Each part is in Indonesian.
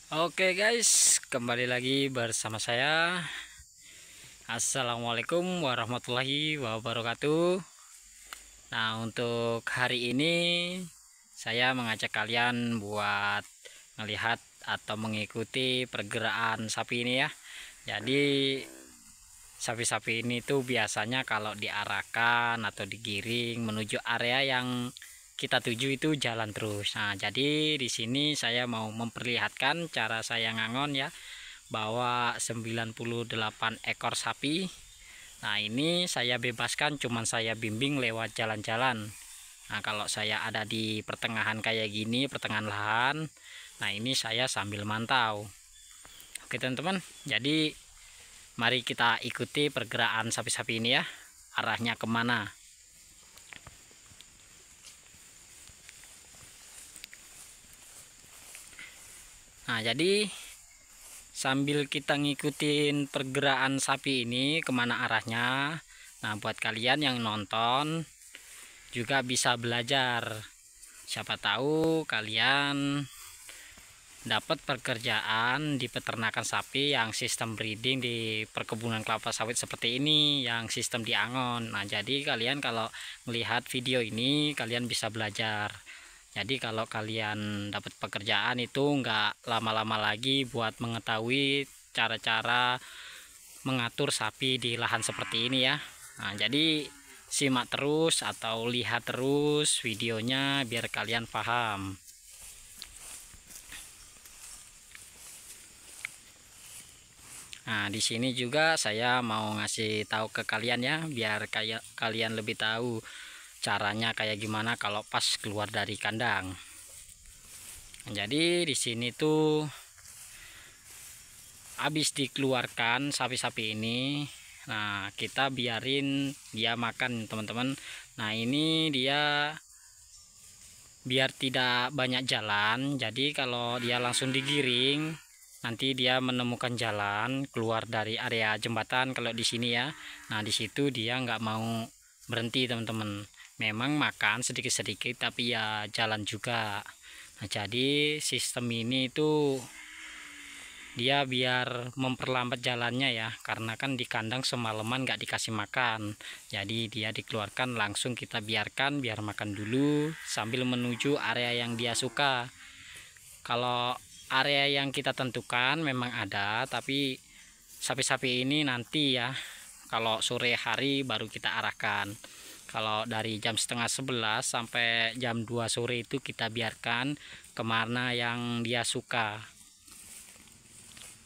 Oke guys, kembali lagi bersama saya. Assalamualaikum warahmatullahi wabarakatuh. Nah, untuk hari ini saya mengajak kalian buat melihat atau mengikuti pergerakan sapi ini ya. Jadi sapi-sapi ini tuh biasanya kalau diarahkan atau digiring menuju area yang kita tuju itu jalan terus. Nah, jadi di sini saya mau memperlihatkan cara saya ngangon ya, bawa 98 ekor sapi. Nah, ini saya bebaskan, cuman saya bimbing lewat jalan-jalan. Nah, kalau saya ada di pertengahan kayak gini, pertengahan lahan, nah ini saya sambil mantau. Oke teman-teman, jadi mari kita ikuti pergerakan sapi-sapi ini ya, arahnya kemana. Nah, jadi sambil kita ngikutin pergerakan sapi ini kemana arahnya, nah buat kalian yang nonton juga bisa belajar. Siapa tahu kalian dapat pekerjaan di peternakan sapi yang sistem breeding di perkebunan kelapa sawit seperti ini, yang sistem diangon. Nah, jadi kalian kalau melihat video ini kalian bisa belajar. Jadi kalau kalian dapat pekerjaan itu nggak lama-lama lagi buat mengetahui cara-cara mengatur sapi di lahan seperti ini ya. Nah, jadi simak terus atau lihat terus videonya biar kalian paham. Nah, di sini juga saya mau ngasih tahu ke kalian ya, biar kayak kalian lebih tahu caranya kayak gimana kalau pas keluar dari kandang. Nah, jadi di sini tuh habis dikeluarkan sapi-sapi ini, nah kita biarin dia makan teman-teman. Nah, ini dia biar tidak banyak jalan, jadi kalau dia langsung digiring nanti dia menemukan jalan keluar dari area jembatan kalau di sini ya. Nah, di situ dia nggak mau berhenti teman-teman, memang makan sedikit-sedikit tapi ya jalan juga. Nah, jadi sistem ini tuh dia biar memperlambat jalannya ya, karena kan di kandang semalaman nggak dikasih makan, jadi dia dikeluarkan langsung kita biarkan biar makan dulu sambil menuju area yang dia suka. Kalau area yang kita tentukan memang ada, tapi sapi-sapi ini nanti ya, kalau sore hari baru kita arahkan. Kalau dari jam setengah 11 sampai jam 2 sore itu kita biarkan kemana yang dia suka.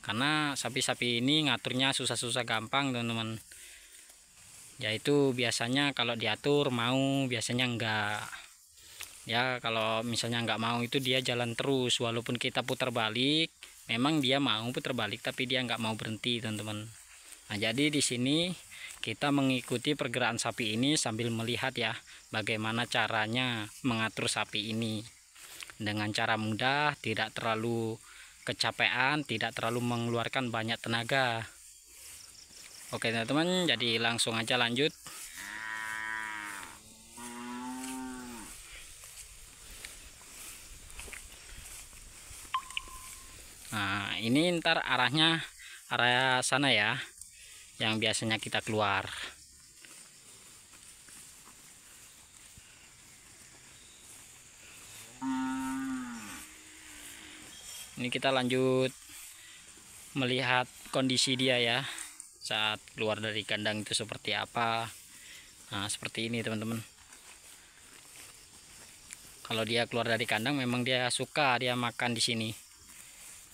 Karena sapi-sapi ini ngaturnya susah-susah gampang teman-teman. Yaitu biasanya kalau diatur mau, biasanya enggak. Ya kalau misalnya nggak mau itu dia jalan terus, walaupun kita putar balik memang dia mau putar balik tapi dia nggak mau berhenti teman-teman. Nah, jadi di sini kita mengikuti pergerakan sapi ini sambil melihat ya bagaimana caranya mengatur sapi ini dengan cara mudah, tidak terlalu kecapean, tidak terlalu mengeluarkan banyak tenaga. Oke teman-teman, jadi langsung aja lanjut. Nah, ini ntar arahnya area sana ya, yang biasanya kita keluar. Ini kita lanjut melihat kondisi dia ya saat keluar dari kandang itu seperti apa. Nah, seperti ini teman-teman. Kalau dia keluar dari kandang memang dia suka dia makan di sini.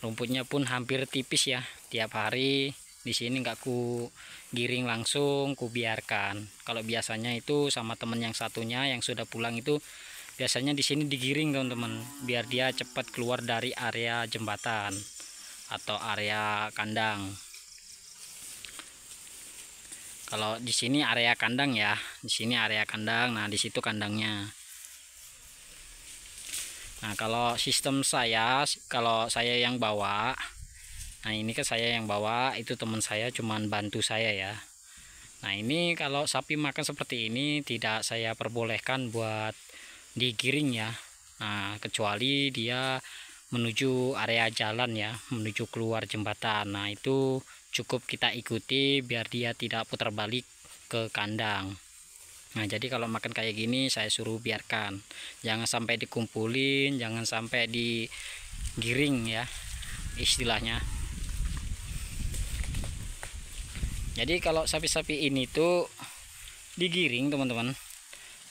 Rumputnya pun hampir tipis ya. Tiap hari di sini nggak ku giring langsung, ku biarkan. Kalau biasanya itu sama temen yang satunya yang sudah pulang itu biasanya di sini digiring teman-teman, biar dia cepat keluar dari area jembatan atau area kandang. Kalau di sini area kandang ya, di sini area kandang. Nah, di situ kandangnya. Nah, kalau sistem saya, kalau saya yang bawa, nah ini kan saya yang bawa, itu teman saya cuman bantu saya ya. Nah, ini kalau sapi makan seperti ini tidak saya perbolehkan buat digiring ya. Nah, kecuali dia menuju area jalan ya, menuju keluar jembatan. Nah itu cukup kita ikuti biar dia tidak putar balik ke kandang. Nah jadi kalau makan kayak gini saya suruh biarkan, jangan sampai dikumpulin, jangan sampai digiring ya istilahnya. Jadi kalau sapi-sapi ini tuh digiring teman-teman,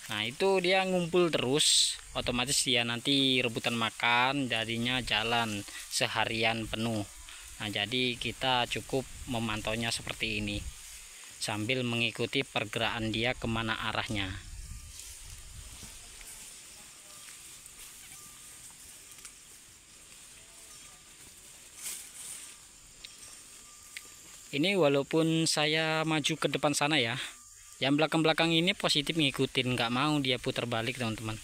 nah itu dia ngumpul terus, otomatis dia nanti rebutan makan, jadinya jalan seharian penuh. Nah jadi kita cukup memantaunya seperti ini sambil mengikuti pergerakan dia kemana arahnya. Ini walaupun saya maju ke depan sana ya, yang belakang-belakang ini positif ngikutin, nggak mau dia putar balik teman-teman.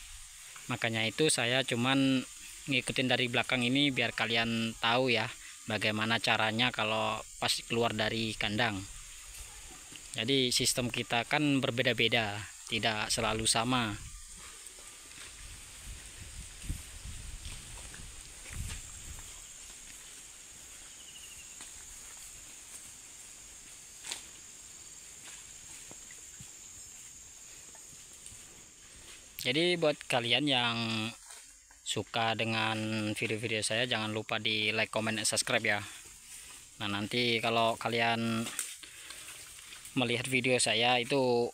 Makanya itu saya cuman ngikutin dari belakang ini biar kalian tahu ya bagaimana caranya kalau pas keluar dari kandang. Jadi sistem kita kan berbeda-beda, tidak selalu sama. Jadi buat kalian yang suka dengan video-video saya, jangan lupa di like, comment, dan subscribe ya. Nah nanti kalau kalian melihat video saya itu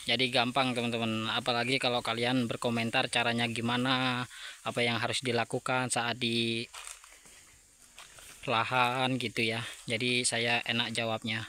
jadi gampang teman-teman, apalagi kalau kalian berkomentar caranya gimana, apa yang harus dilakukan saat di lahan gitu ya, jadi saya enak jawabnya.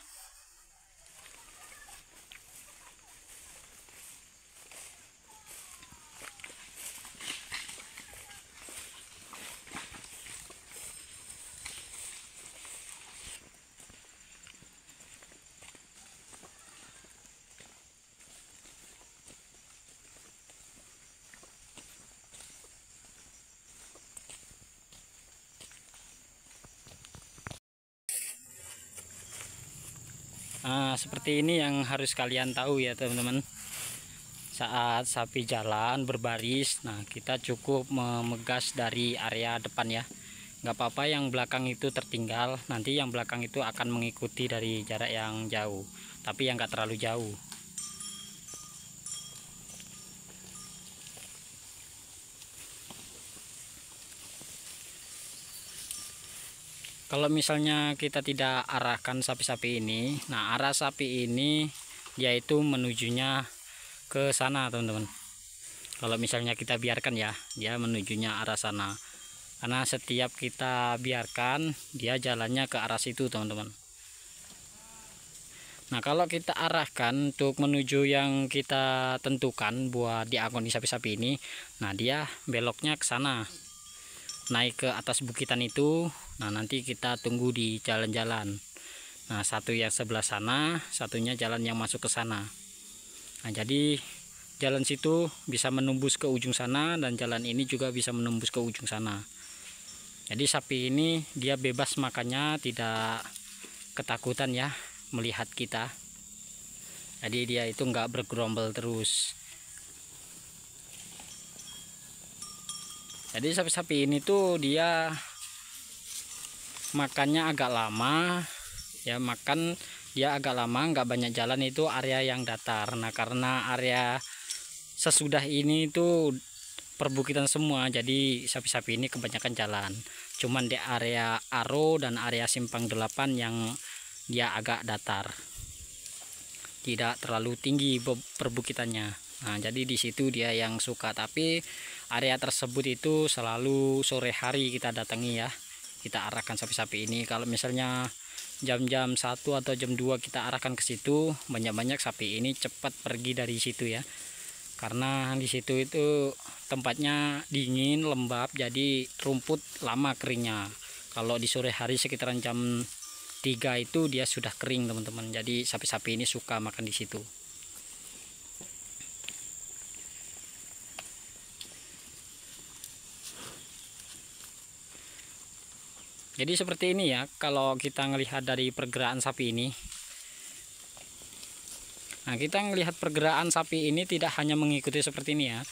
Nah, seperti ini yang harus kalian tahu ya teman-teman. Saat sapi jalan berbaris, nah kita cukup memegas dari area depan ya. Nggak apa-apa yang belakang itu tertinggal, nanti yang belakang itu akan mengikuti dari jarak yang jauh, tapi yang nggak terlalu jauh. Kalau misalnya kita tidak arahkan sapi-sapi ini, nah arah sapi ini yaitu menujunya ke sana teman-teman. Kalau misalnya kita biarkan ya, dia menujunya arah sana. Karena setiap kita biarkan, dia jalannya ke arah situ teman-teman. Nah kalau kita arahkan untuk menuju yang kita tentukan buat diakoni sapi-sapi ini, nah dia beloknya ke sana, naik ke atas bukitan itu. Nah nanti kita tunggu di jalan-jalan. Nah satu yang sebelah sana, satunya jalan yang masuk ke sana. Nah jadi jalan situ bisa menembus ke ujung sana, dan jalan ini juga bisa menembus ke ujung sana. Jadi sapi ini dia bebas makannya, tidak ketakutan ya melihat kita. Jadi dia itu nggak bergerombol terus. Jadi sapi-sapi ini tuh dia makannya agak lama ya, dia agak lama, nggak banyak jalan, itu area yang datar. Nah karena area sesudah ini tuh perbukitan semua, jadi sapi-sapi ini kebanyakan jalan. Cuman di area Aro dan area Simpang 8 yang dia agak datar, tidak terlalu tinggi perbukitannya. Nah jadi di situ dia yang suka, tapi area tersebut itu selalu sore hari kita datangi ya, kita arahkan sapi-sapi ini. Kalau misalnya jam-jam 1 atau jam 2 kita arahkan ke situ, banyak-banyak sapi ini cepat pergi dari situ ya, karena di situ itu tempatnya dingin, lembab, jadi rumput lama keringnya. Kalau di sore hari sekitaran jam 3 itu dia sudah kering teman-teman, jadi sapi-sapi ini suka makan di situ. Jadi seperti ini ya kalau kita melihat dari pergerakan sapi ini. Nah kita melihat pergerakan sapi ini tidak hanya mengikuti seperti ini ya,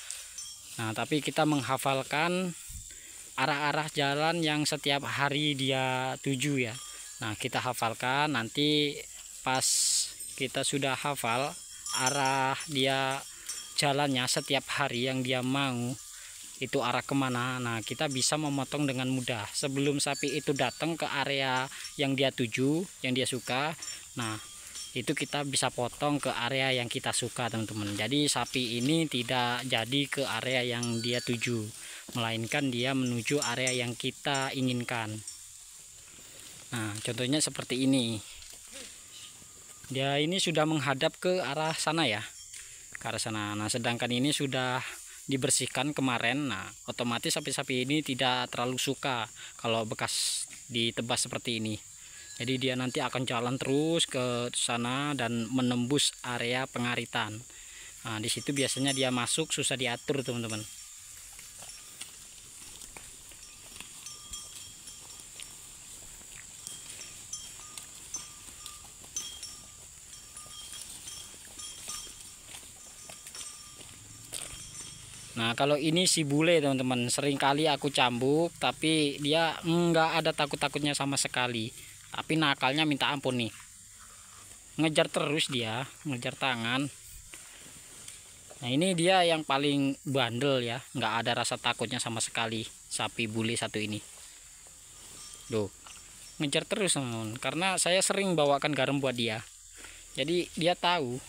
nah tapi kita menghafalkan arah-arah jalan yang setiap hari dia tuju ya. Nah, kita hafalkan, nanti pas kita sudah hafal arah dia jalannya setiap hari yang dia mau itu arah kemana, nah kita bisa memotong dengan mudah sebelum sapi itu datang ke area yang dia tuju, yang dia suka. Nah, itu kita bisa potong ke area yang kita suka teman-teman. Jadi sapi ini tidak jadi ke area yang dia tuju, melainkan dia menuju area yang kita inginkan. Nah, contohnya seperti ini. Dia ini sudah menghadap ke arah sana ya, ke arah sana. Nah, sedangkan ini sudah dibersihkan kemarin. Nah, otomatis sapi-sapi ini tidak terlalu suka kalau bekas ditebas seperti ini. Jadi dia nanti akan jalan terus ke sana dan menembus area pengaritan. Nah, di situ biasanya dia masuk susah diatur teman-teman. Nah, kalau ini si bule teman-teman, sering kali aku cambuk tapi dia nggak ada takut-takutnya sama sekali. Tapi nakalnya minta ampun nih. Ngejar terus dia, ngejar tangan. Nah, ini dia yang paling bandel ya, nggak ada rasa takutnya sama sekali sapi bule satu ini. Loh, ngejar terus teman-teman, karena saya sering bawakan garam buat dia. Jadi dia tahu.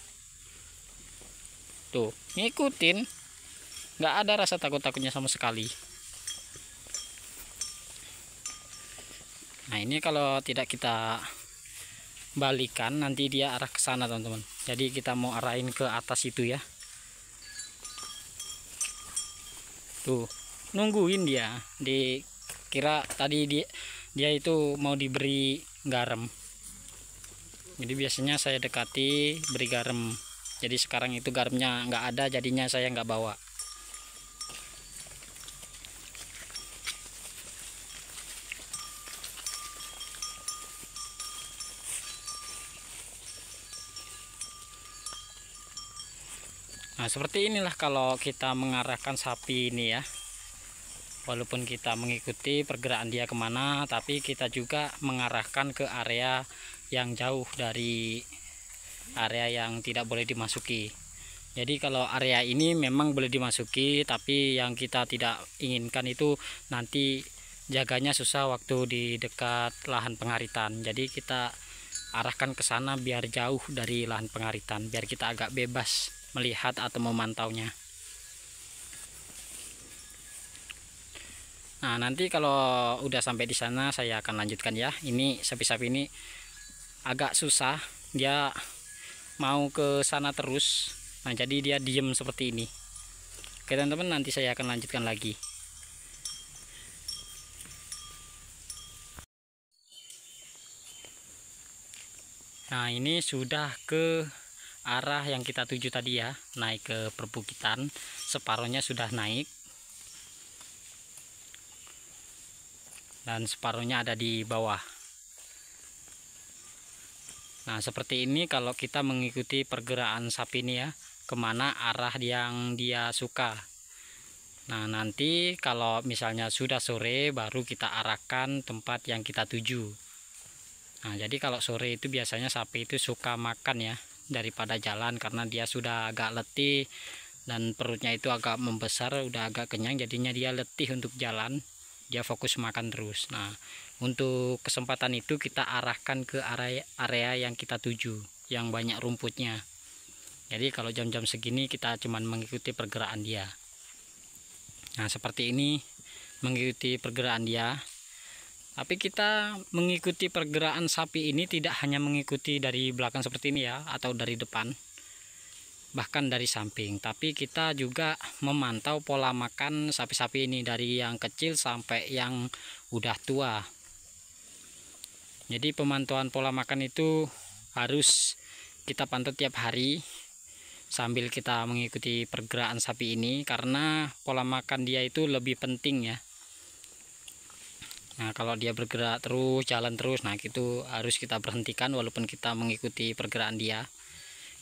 Tuh, ngikutin. Nggak ada rasa takut-takutnya sama sekali. Nah, ini kalau tidak kita balikan nanti dia arah ke sana teman-teman. Jadi kita mau arahin ke atas itu ya. Tuh, nungguin dia. Dikira tadi dia itu mau diberi garam. Jadi biasanya saya dekati beri garam. Jadi sekarang itu garamnya nggak ada, jadinya saya nggak bawa. Nah, seperti inilah kalau kita mengarahkan sapi ini ya. Walaupun kita mengikuti pergerakan dia kemana, tapi kita juga mengarahkan ke area yang jauh dari area yang tidak boleh dimasuki. Jadi kalau area ini memang boleh dimasuki, tapi yang kita tidak inginkan itu nanti jaganya susah waktu di dekat lahan pengaritan. Jadi kita arahkan ke sana biar jauh dari lahan pengaritan, biar kita agak bebas melihat atau memantaunya. Nah, nanti kalau udah sampai di sana saya akan lanjutkan ya. Ini sapi-sapi ini agak susah, dia mau ke sana terus. Nah, jadi dia diem seperti ini. Oke teman-teman, nanti saya akan lanjutkan lagi. Nah, ini sudah ke arah yang kita tuju tadi ya, naik ke perbukitan. Separuhnya sudah naik dan separuhnya ada di bawah. Nah, seperti ini kalau kita mengikuti pergerakan sapi ini ya, kemana arah yang dia suka. Nah, nanti kalau misalnya sudah sore baru kita arahkan tempat yang kita tuju. Nah, jadi kalau sore itu biasanya sapi itu suka makan ya daripada jalan, karena dia sudah agak letih dan perutnya itu agak membesar, udah agak kenyang, jadinya dia letih untuk jalan, dia fokus makan terus. Nah, untuk kesempatan itu kita arahkan ke area yang kita tuju yang banyak rumputnya. Jadi kalau jam-jam segini kita cuman mengikuti pergerakan dia. Nah, seperti ini mengikuti pergerakan dia. Tapi kita mengikuti pergerakan sapi ini tidak hanya mengikuti dari belakang seperti ini ya, atau dari depan, bahkan dari samping. Tapi kita juga memantau pola makan sapi-sapi ini dari yang kecil sampai yang udah tua. Jadi pemantauan pola makan itu harus kita pantau tiap hari sambil kita mengikuti pergerakan sapi ini, karena pola makan dia itu lebih penting ya. Nah, kalau dia bergerak terus, jalan terus, nah itu harus kita berhentikan walaupun kita mengikuti pergerakan dia.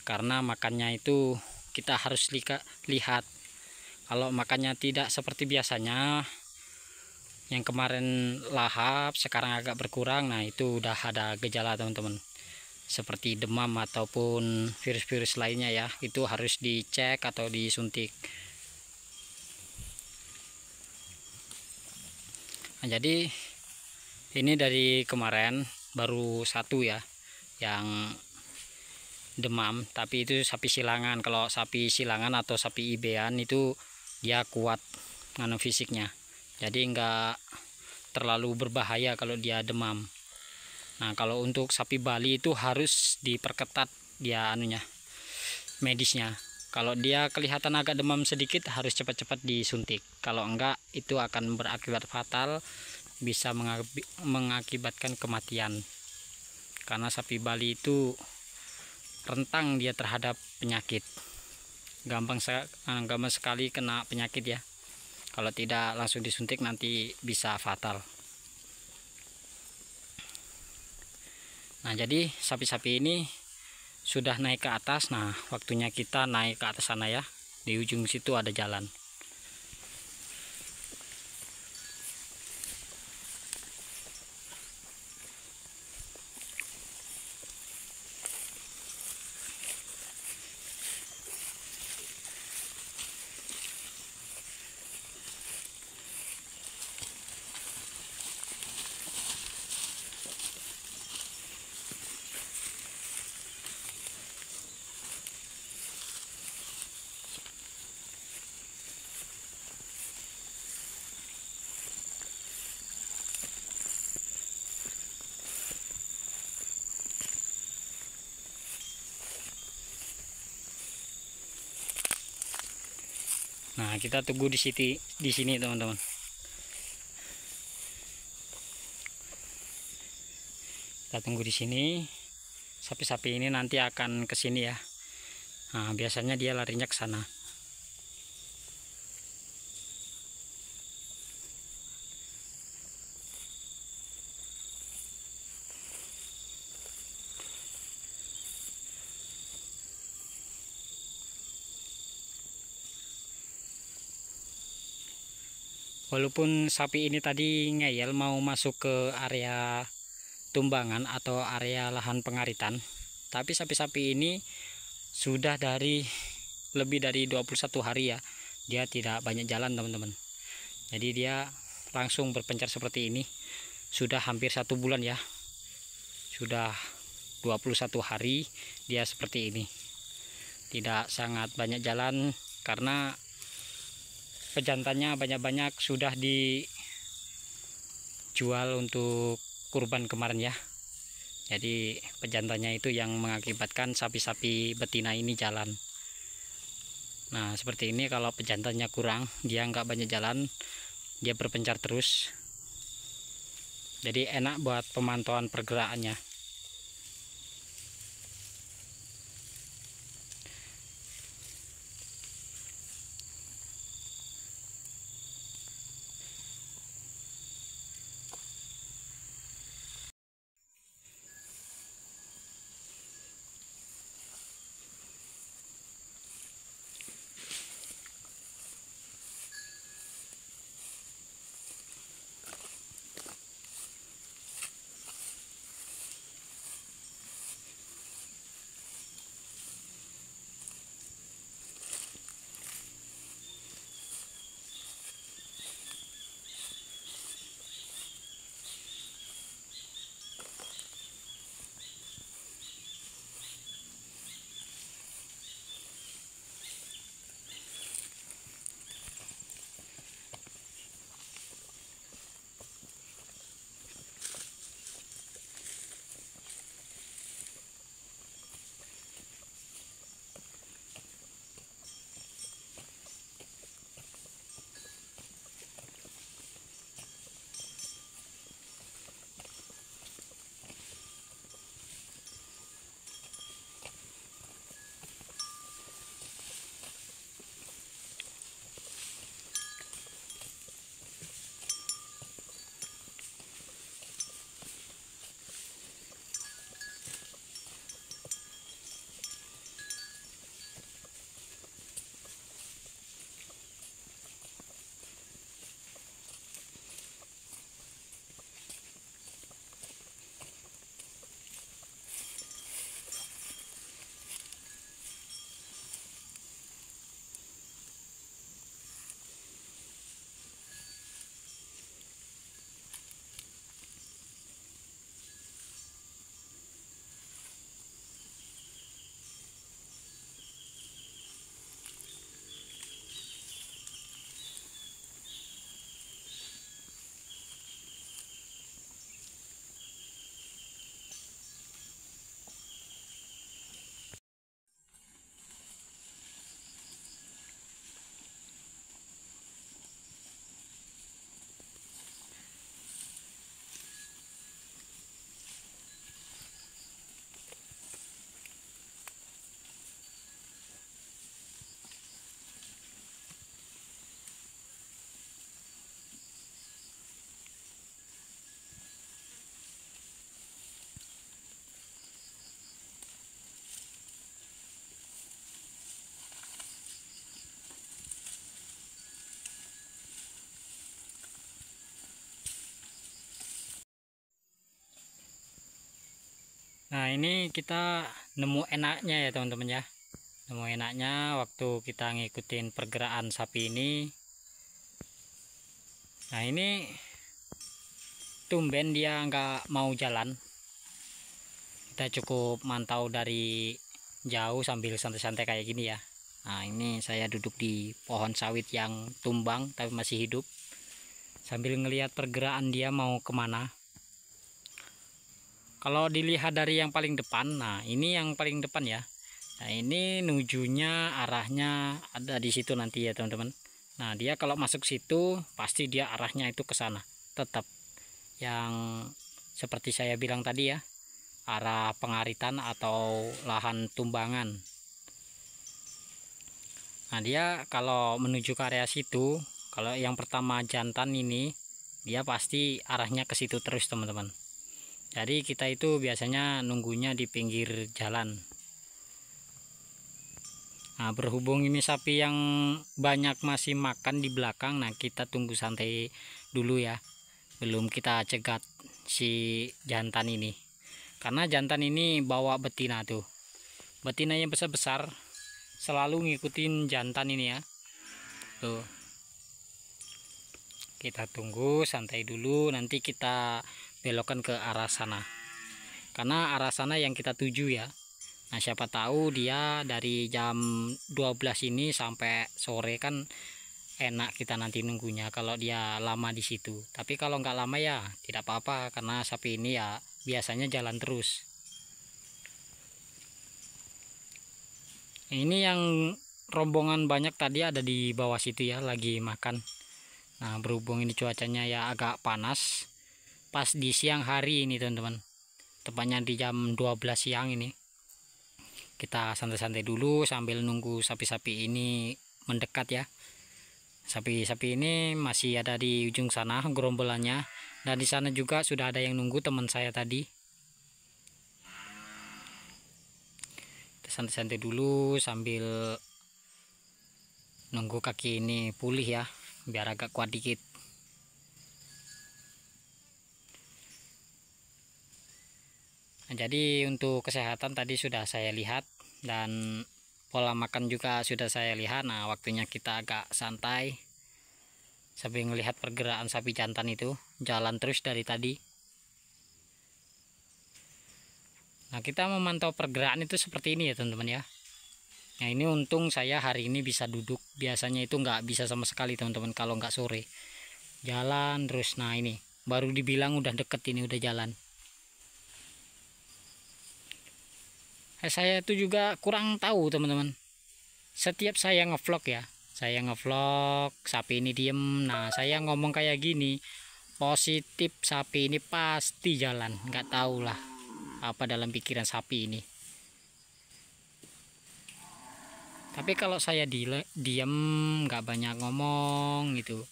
Karena makannya itu kita harus lihat. Kalau makannya tidak seperti biasanya, yang kemarin lahap sekarang agak berkurang. Nah itu udah ada gejala teman-teman, seperti demam ataupun virus-virus lainnya ya, itu harus dicek atau disuntik. Nah, jadi ini dari kemarin baru satu ya yang demam, tapi itu sapi silangan. Kalau sapi silangan atau sapi ibean itu dia kuat fisiknya, jadi enggak terlalu berbahaya kalau dia demam. Nah kalau untuk sapi Bali itu harus diperketat dia medisnya. Kalau dia kelihatan agak demam sedikit harus cepat-cepat disuntik, kalau enggak itu akan berakibat fatal, bisa mengakibatkan kematian. Karena sapi Bali itu rentang dia terhadap penyakit, gampang sekali kena penyakit ya. Kalau tidak langsung disuntik nanti bisa fatal. Nah jadi sapi-sapi ini sudah naik ke atas. Nah waktunya kita naik ke atas sana ya, di ujung situ ada jalan. Nah kita tunggu di sini teman-teman. Kita tunggu di sini. Sapi-sapi ini nanti akan ke sini ya. Nah biasanya dia larinya ke sana. Walaupun sapi ini tadi ngeyel mau masuk ke area tumbangan atau area lahan pengaritan, tapi sapi-sapi ini sudah lebih dari 21 hari ya, dia tidak banyak jalan teman-teman. Jadi dia langsung berpencar seperti ini. Sudah hampir 1 bulan ya, sudah 21 hari dia seperti ini, tidak sangat banyak jalan karena pejantannya banyak-banyak sudah dijual untuk kurban kemarin ya. Jadi pejantannya itu yang mengakibatkan sapi-sapi betina ini jalan. Nah seperti ini, kalau pejantannya kurang dia nggak banyak jalan, dia berpencar terus. Jadi enak buat pemantauan pergerakannya. Nah ini kita nemu enaknya ya teman-teman ya, nemu enaknya waktu kita ngikutin pergerakan sapi ini. Nah ini tumben dia nggak mau jalan, kita cukup mantau dari jauh sambil santai-santai kayak gini ya. Nah ini saya duduk di pohon sawit yang tumbang tapi masih hidup, sambil ngelihat pergerakan dia mau kemana. Kalau dilihat dari yang paling depan, nah ini yang paling depan ya. Nah ini nujunya arahnya ada di situ nanti ya teman-teman. Nah dia kalau masuk situ pasti dia arahnya itu ke sana. Tetap yang seperti saya bilang tadi ya, arah pengaritan atau lahan tumbangan. Nah dia kalau menuju ke area situ, kalau yang pertama jantan ini, dia pasti arahnya ke situ terus teman-teman. Jadi kita itu biasanya nunggunya di pinggir jalan. Nah berhubung ini sapi yang banyak masih makan di belakang, nah kita tunggu santai dulu ya, belum kita cegat si jantan ini. Karena jantan ini bawa betina tuh, betina yang besar-besar selalu ngikutin jantan ini ya. Tuh kita tunggu santai dulu, nanti kita belokkan ke arah sana, karena arah sana yang kita tuju ya. Nah siapa tahu dia dari jam 12 ini sampai sore kan enak kita nanti nunggunya kalau dia lama di situ. Tapi kalau nggak lama ya tidak apa-apa, karena sapi ini ya biasanya jalan terus. Ini yang rombongan banyak tadi ada di bawah situ ya, lagi makan. Nah berhubung ini cuacanya ya agak panas, pas di siang hari ini teman-teman, tepatnya di jam 12 siang ini, kita santai-santai dulu sambil nunggu sapi-sapi ini mendekat ya. Sapi-sapi ini masih ada di ujung sana gerombolannya, dan di sana juga sudah ada yang nunggu teman saya tadi. Kita santai-santai dulu sambil nunggu kaki ini pulih ya, biar agak kuat dikit. Nah, jadi untuk kesehatan tadi sudah saya lihat, dan pola makan juga sudah saya lihat. Nah waktunya kita agak santai sambil melihat pergerakan sapi jantan itu jalan terus dari tadi. Nah kita memantau pergerakan itu seperti ini ya teman-teman ya. Nah ini untung saya hari ini bisa duduk, biasanya itu nggak bisa sama sekali teman-teman kalau nggak sore, jalan terus. Nah ini baru dibilang udah deket, ini udah jalan. Saya itu juga kurang tahu teman-teman, setiap saya ngevlog ya, saya ngevlog sapi ini diem, nah saya ngomong kayak gini positif sapi ini pasti jalan. Nggak tahu lah apa dalam pikiran sapi ini. Tapi kalau saya diem nggak banyak ngomong gitu,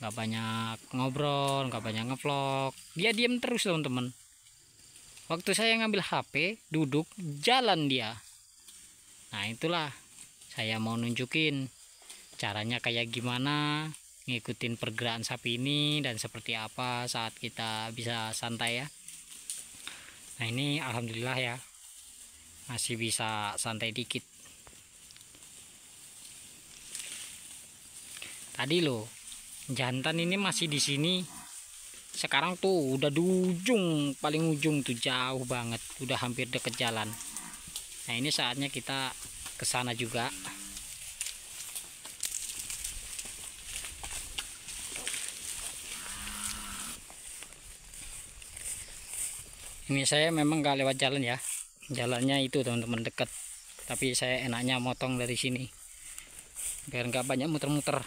nggak banyak ngobrol, nggak banyak ngevlog, dia diem terus teman-teman. Waktu saya ngambil HP duduk jalan dia. Nah itulah saya mau nunjukin caranya kayak gimana ngikutin pergerakan sapi ini dan seperti apa saat kita bisa santai ya. Nah ini alhamdulillah ya, masih bisa santai dikit. Tadi loh jantan ini masih di sini, sekarang tuh udah di ujung, paling ujung tuh jauh banget, udah hampir deket jalan. Nah ini saatnya kita ke sana juga. Ini saya memang nggak lewat jalan ya, jalannya itu teman-teman dekat, tapi saya enaknya motong dari sini biar nggak banyak muter-muter.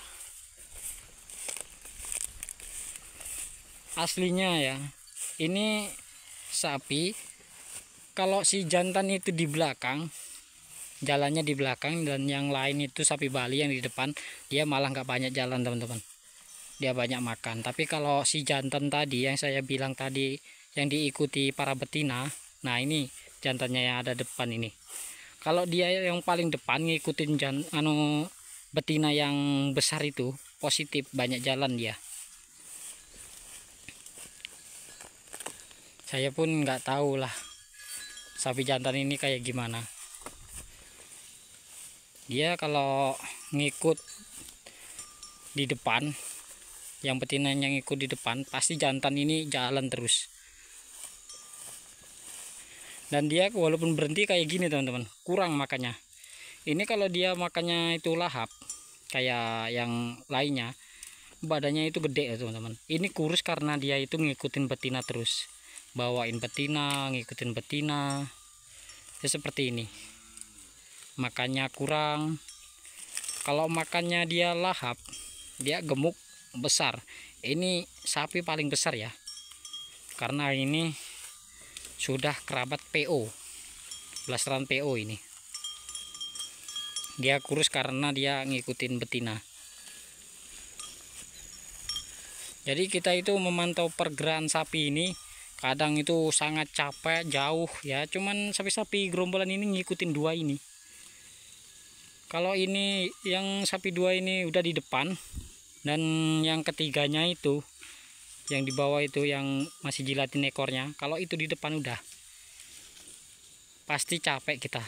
Aslinya ya ini sapi, kalau si jantan itu di belakang, jalannya di belakang, dan yang lain itu sapi Bali yang di depan, dia malah nggak banyak jalan teman-teman, dia banyak makan. Tapi kalau si jantan tadi yang saya bilang tadi yang diikuti para betina, nah ini jantannya yang ada depan ini, kalau dia yang paling depan ngikutin betina yang besar itu positif banyak jalan dia. Saya pun nggak tahu lah sapi jantan ini kayak gimana. Dia kalau ngikut di depan, yang betinanya ngikut di depan, pasti jantan ini jalan terus. Dan dia walaupun berhenti kayak gini teman-teman, kurang makannya. Ini kalau dia makannya itu lahap kayak yang lainnya, badannya itu gede ya teman-teman. Ini kurus karena dia itu ngikutin betina terus, bawain betina, ngikutin betina ya, seperti ini. Makannya kurang. Kalau makannya dia lahap, dia gemuk besar. Ini sapi paling besar ya, karena ini sudah kerabat PO, blasteran PO. Ini dia kurus karena dia ngikutin betina. Jadi kita itu memantau pergerakan sapi ini kadang itu sangat capek, jauh ya. Cuman sapi-sapi gerombolan ini ngikutin dua ini. Kalau ini yang sapi dua ini udah di depan, dan yang ketiganya itu yang di bawah itu yang masih jilatin ekornya, kalau itu di depan udah pasti capek kita.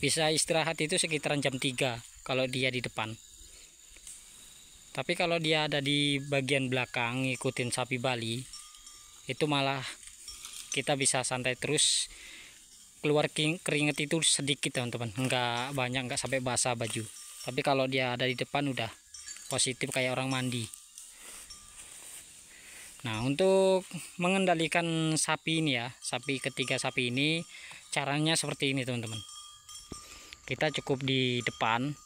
Bisa istirahat itu sekitaran jam 3 kalau dia di depan. Tapi kalau dia ada di bagian belakang ngikutin sapi Bali, itu malah kita bisa santai terus. Keluar keringet itu sedikit teman-teman, enggak banyak, enggak sampai basah baju. Tapi kalau dia ada di depan udah positif kayak orang mandi. Nah, untuk mengendalikan sapi ini ya, ketiga sapi ini, caranya seperti ini teman-teman. Kita cukup di depan,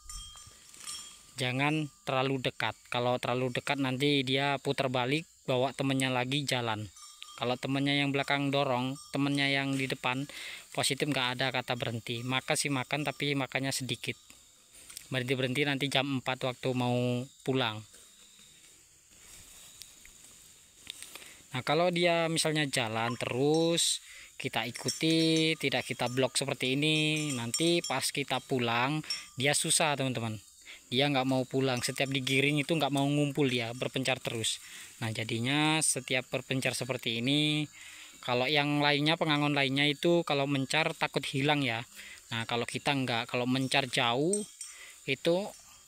jangan terlalu dekat. Kalau terlalu dekat nanti dia putar balik, bawa temennya lagi jalan. Kalau temennya yang belakang dorong, temennya yang di depan positif, nggak ada kata berhenti. Makan sih makan, tapi makannya sedikit. Berhenti nanti jam 4 waktu mau pulang. Nah, kalau dia misalnya jalan terus, kita ikuti, tidak kita blok seperti ini, nanti pas kita pulang dia susah teman-teman. Dia nggak mau pulang, setiap digiring itu nggak mau ngumpul, dia berpencar terus. Nah, jadinya setiap berpencar seperti ini, kalau yang lainnya, pengangon lainnya itu kalau mencar takut hilang ya. Nah, kalau kita nggak, kalau mencar jauh itu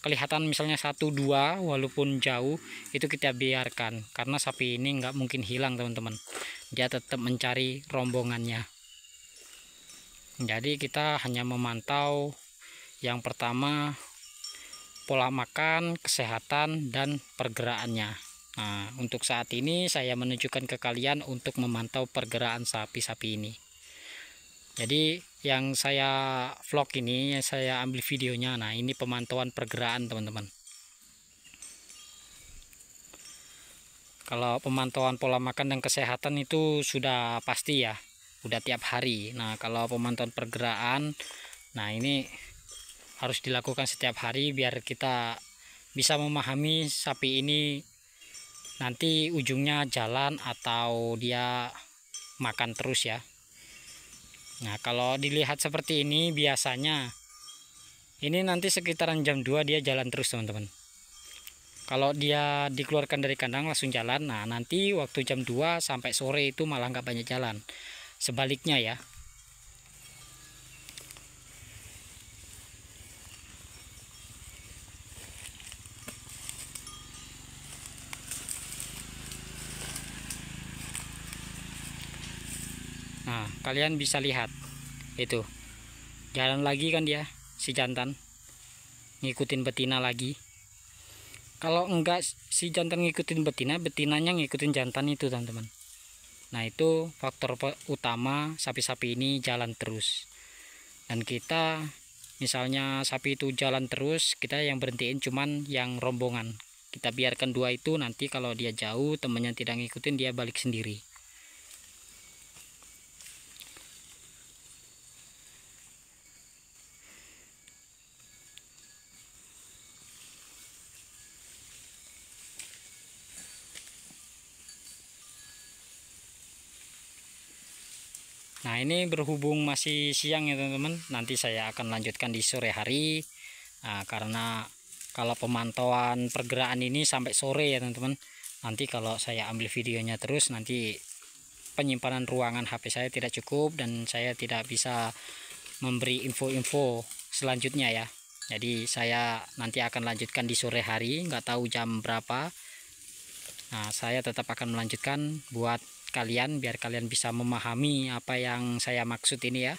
kelihatan misalnya 1-2 walaupun jauh, itu kita biarkan, karena sapi ini nggak mungkin hilang teman-teman. Dia tetap mencari rombongannya. Jadi kita hanya memantau yang pertama pola makan, kesehatan, dan pergerakannya. Nah, untuk saat ini saya menunjukkan ke kalian untuk memantau pergerakan sapi-sapi ini. Jadi yang saya vlog ini, yang saya ambil videonya, nah ini pemantauan pergerakan teman-teman. Kalau pemantauan pola makan dan kesehatan itu sudah pasti ya, udah tiap hari. Nah, kalau pemantauan pergerakan, nah ini harus dilakukan setiap hari biar kita bisa memahami sapi ini nanti ujungnya jalan atau dia makan terus ya. Nah, kalau dilihat seperti ini biasanya ini nanti sekitaran jam 2 dia jalan terus teman-teman. Kalau dia dikeluarkan dari kandang langsung jalan, nah nanti waktu jam 2 sampai sore itu malah nggak banyak jalan. Sebaliknya ya. Nah, kalian bisa lihat itu jalan lagi kan dia, si jantan ngikutin betina lagi. Kalau enggak si jantan ngikutin betina, betinanya ngikutin jantan itu teman-teman. Nah, itu faktor utama sapi-sapi ini jalan terus. Dan kita misalnya sapi itu jalan terus, kita yang berhentiin cuman yang rombongan. Kita biarkan dua itu, nanti kalau dia jauh temennya tidak ngikutin, dia balik sendiri. Nah, ini berhubung masih siang ya teman-teman, nanti saya akan lanjutkan di sore hari. Nah, karena kalau pemantauan pergerakan ini sampai sore ya teman-teman. Nanti kalau saya ambil videonya terus nanti penyimpanan ruangan HP saya tidak cukup dan saya tidak bisa memberi info-info selanjutnya ya. Jadi saya nanti akan lanjutkan di sore hari, nggak tahu jam berapa. Nah, saya tetap akan melanjutkan buat kalian biar kalian bisa memahami apa yang saya maksud ini ya.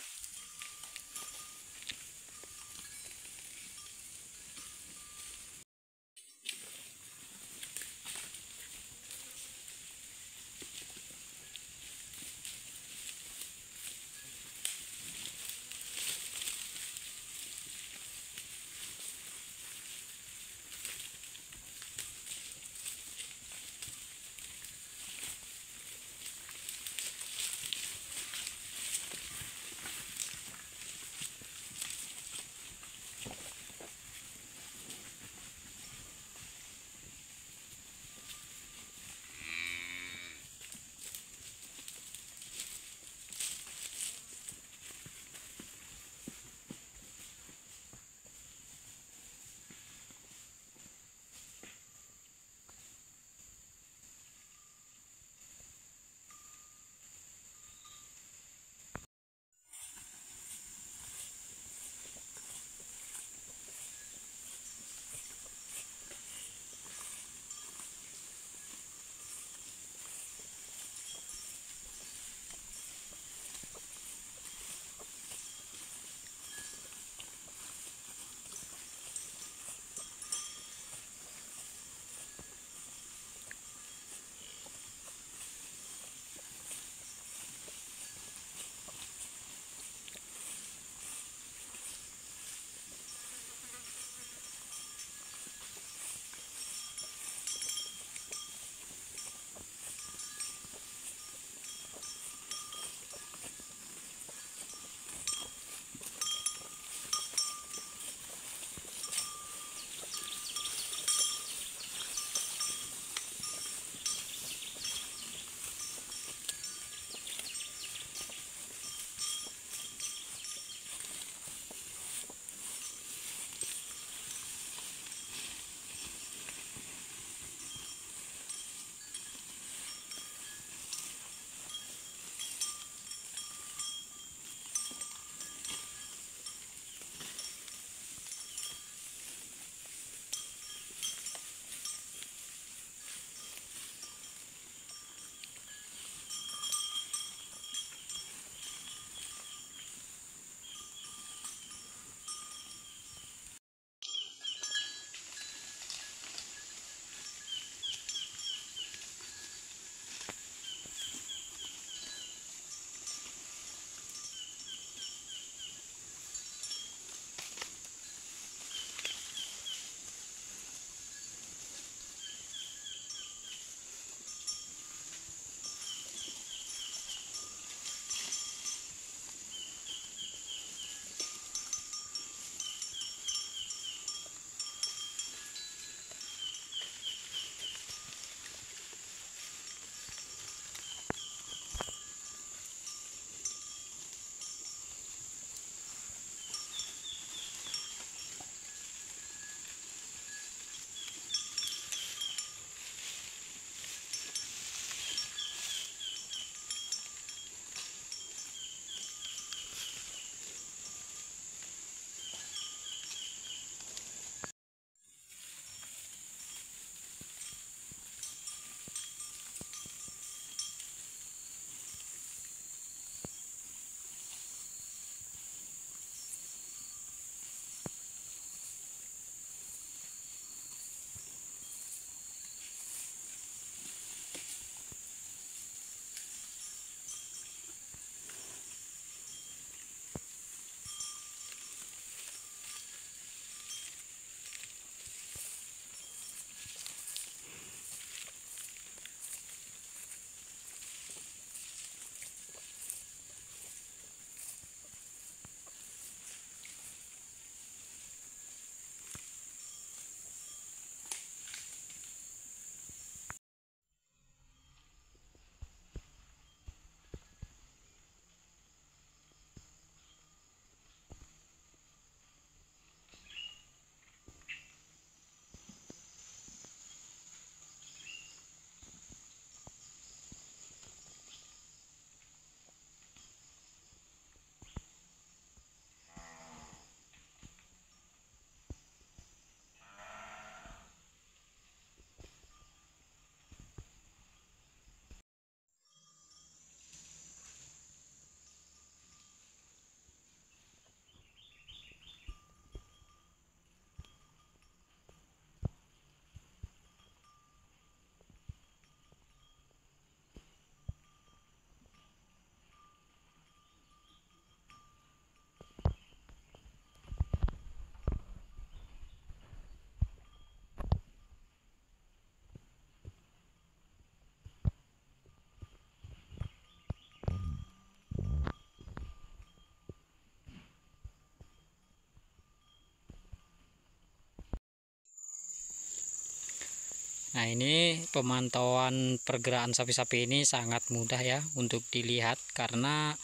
Nah, ini pemantauan pergerakan sapi-sapi ini sangat mudah ya untuk dilihat, karena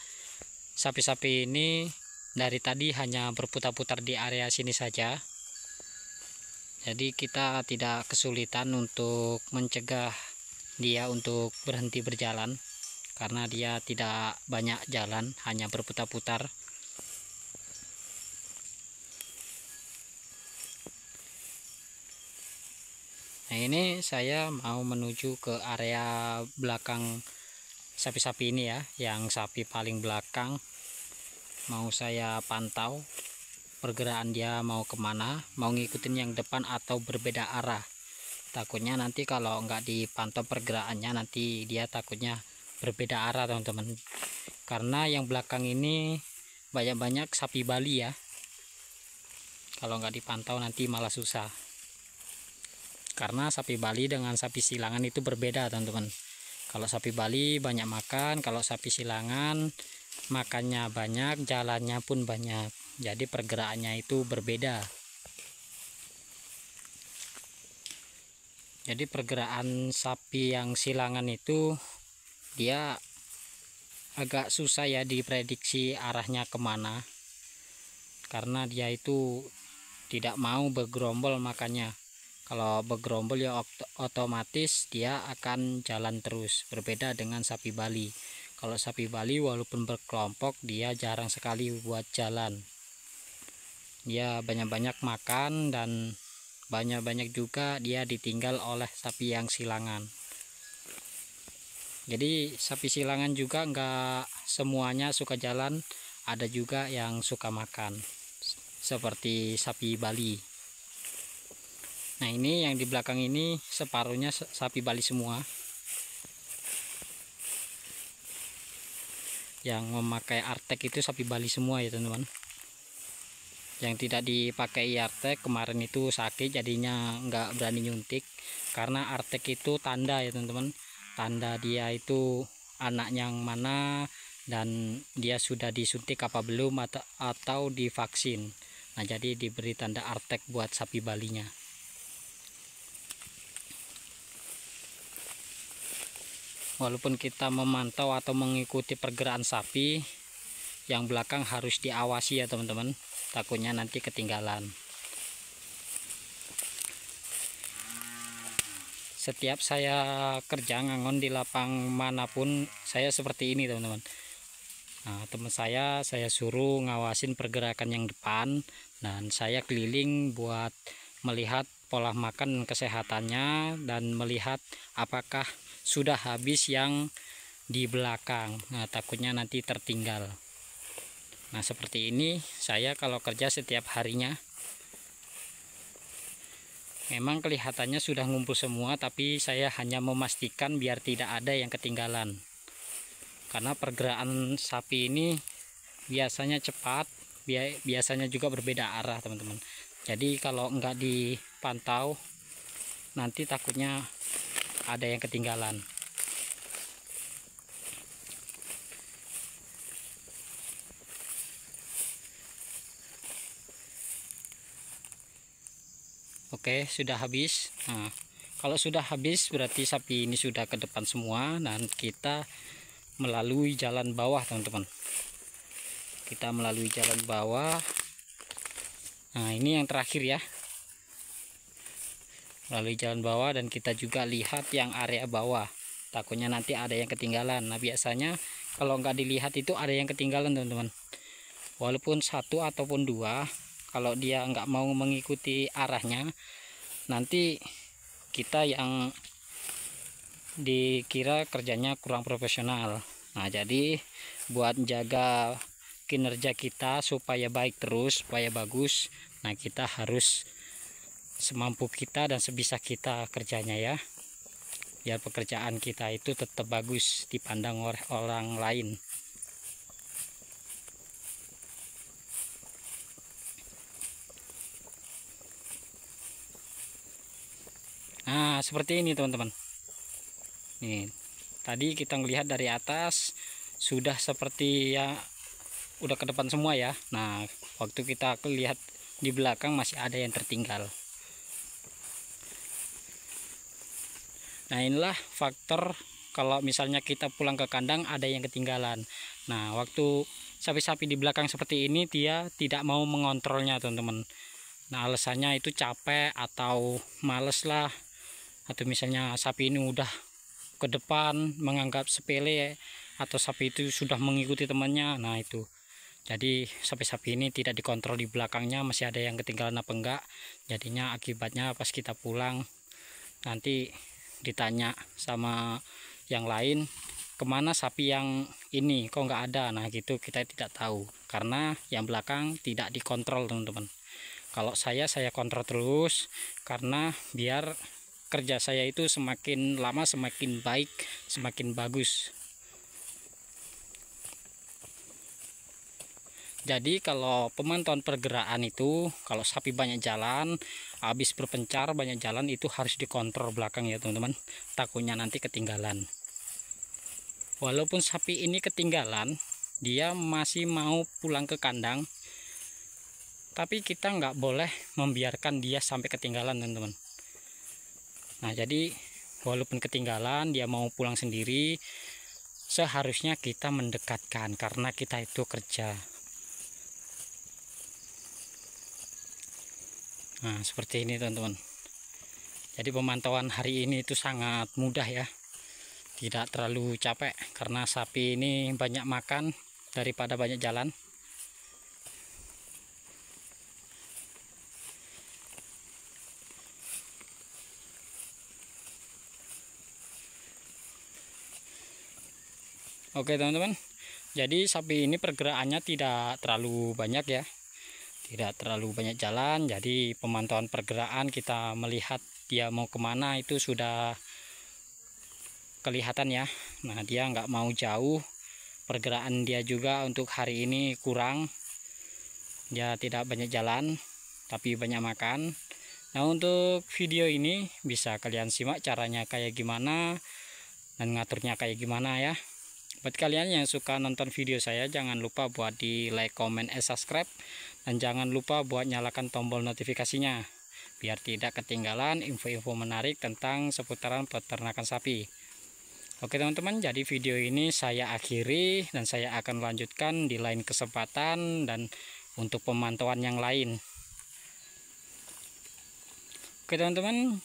sapi-sapi ini dari tadi hanya berputar-putar di area sini saja. Jadi kita tidak kesulitan untuk mencegah dia untuk berhenti berjalan, karena dia tidak banyak jalan, hanya berputar-putar. Nah, ini saya mau menuju ke area belakang sapi-sapi ini ya, yang sapi paling belakang. Mau saya pantau pergerakan dia mau kemana, mau ngikutin yang depan atau berbeda arah. Takutnya nanti kalau nggak dipantau pergerakannya, nanti dia takutnya berbeda arah teman-teman. Karena yang belakang ini banyak-banyak sapi Bali ya, kalau nggak dipantau nanti malah susah. Karena sapi Bali dengan sapi silangan itu berbeda teman-teman. Kalau sapi Bali banyak makan, kalau sapi silangan makannya banyak, jalannya pun banyak. Jadi pergerakannya itu berbeda. Jadi pergerakan sapi yang silangan itu dia agak susah ya diprediksi arahnya kemana, karena dia itu tidak mau bergerombol. Makanya kalau bergerombol ya otomatis dia akan jalan terus, berbeda dengan sapi Bali. Kalau sapi Bali walaupun berkelompok, dia jarang sekali buat jalan. Dia banyak-banyak makan dan banyak-banyak juga dia ditinggal oleh sapi yang silangan. Jadi sapi silangan juga enggak semuanya suka jalan, ada juga yang suka makan, seperti sapi Bali. Nah, ini yang di belakang ini separuhnya sapi Bali semua. Yang memakai artek itu sapi Bali semua ya teman-teman. Yang tidak dipakai artek kemarin itu sakit, jadinya nggak berani nyuntik. Karena artek itu tanda ya teman-teman, tanda dia itu anak yang mana dan dia sudah disuntik apa belum, atau divaksin. Nah, jadi diberi tanda artek buat sapi Balinya. Walaupun kita memantau atau mengikuti pergerakan sapi, yang belakang harus diawasi ya teman-teman, takutnya nanti ketinggalan. Setiap saya kerja ngangon di lapang manapun, saya seperti ini teman-teman. Nah, teman saya suruh ngawasin pergerakan yang depan, dan saya keliling buat melihat pola makan kesehatannya dan melihat apakah sudah habis yang di belakang. Nah, takutnya nanti tertinggal. Nah, seperti ini saya kalau kerja setiap harinya. Memang kelihatannya sudah ngumpul semua, tapi saya hanya memastikan biar tidak ada yang ketinggalan. Karena pergerakan sapi ini biasanya cepat, biasanya juga berbeda arah teman-teman. Jadi kalau enggak dipantau, nanti takutnya ada yang ketinggalan. Oke, sudah habis. Nah, kalau sudah habis berarti sapi ini sudah ke depan semua, dan kita melalui jalan bawah teman-teman. Kita melalui jalan bawah. Nah, ini yang terakhir ya, melalui jalan bawah, dan kita juga lihat yang area bawah, takutnya nanti ada yang ketinggalan. Nah, biasanya kalau nggak dilihat itu ada yang ketinggalan teman-teman, walaupun satu ataupun dua. Kalau dia nggak mau mengikuti arahnya, nanti kita yang dikira kerjanya kurang profesional. Nah, jadi buat jaga kinerja kita supaya baik terus, supaya bagus, nah kita harus semampu kita dan sebisa kita kerjanya ya, biar pekerjaan kita itu tetap bagus dipandang oleh orang lain. Nah, seperti ini teman-teman. Nih, tadi kita melihat dari atas sudah seperti ya udah ke depan semua ya. Nah, waktu kita lihat di belakang masih ada yang tertinggal. Nah, inilah faktor kalau misalnya kita pulang ke kandang ada yang ketinggalan. Nah, waktu sapi-sapi di belakang seperti ini dia tidak mau mengontrolnya, teman-teman. Nah, alasannya itu capek atau males lah, atau misalnya sapi ini udah ke depan menganggap sepele, atau sapi itu sudah mengikuti temannya. Nah, itu jadi sapi-sapi ini tidak dikontrol di belakangnya, masih ada yang ketinggalan apa enggak. Jadinya akibatnya pas kita pulang nanti ditanya sama yang lain, kemana sapi yang ini kok nggak ada. Nah gitu, kita tidak tahu karena yang belakang tidak dikontrol, teman-teman. Kalau saya kontrol terus, karena biar kerja saya itu semakin lama semakin baik, semakin bagus. Jadi kalau pemantauan pergerakan itu, kalau sapi banyak jalan, habis berpencar banyak jalan, itu harus dikontrol belakang ya teman-teman, takutnya nanti ketinggalan. Walaupun sapi ini ketinggalan, dia masih mau pulang ke kandang, tapi kita nggak boleh membiarkan dia sampai ketinggalan, teman-teman. Nah jadi walaupun ketinggalan dia mau pulang sendiri, seharusnya kita mendekatkan karena kita itu kerja. Nah seperti ini teman-teman. Jadi pemantauan hari ini itu sangat mudah ya, tidak terlalu capek karena sapi ini banyak makan daripada banyak jalan. Oke teman-teman, jadi sapi ini pergerakannya tidak terlalu banyak ya, tidak terlalu banyak jalan. Jadi pemantauan pergerakan, kita melihat dia mau kemana itu sudah kelihatan ya. Nah dia nggak mau jauh, pergerakan dia juga untuk hari ini kurang, dia tidak banyak jalan tapi banyak makan. Nah untuk video ini bisa kalian simak caranya kayak gimana dan ngaturnya kayak gimana ya. Buat kalian yang suka nonton video saya, jangan lupa buat di like, comment, subscribe, dan jangan lupa buat nyalakan tombol notifikasinya biar tidak ketinggalan info-info menarik tentang seputaran peternakan sapi. Oke teman-teman, jadi video ini saya akhiri dan saya akan lanjutkan di lain kesempatan dan untuk pemantauan yang lain. Oke teman-teman,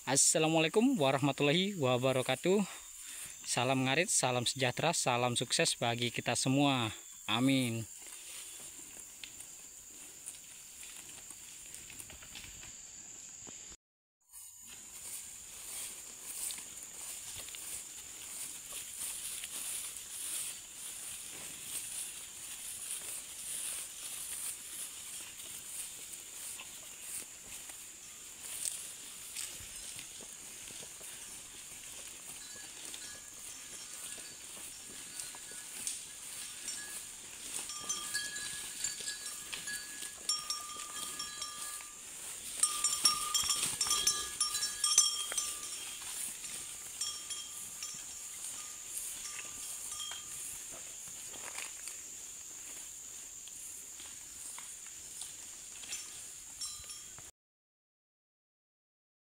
assalamualaikum warahmatullahi wabarakatuh. Salam ngarit, salam sejahtera, salam sukses bagi kita semua. Amin.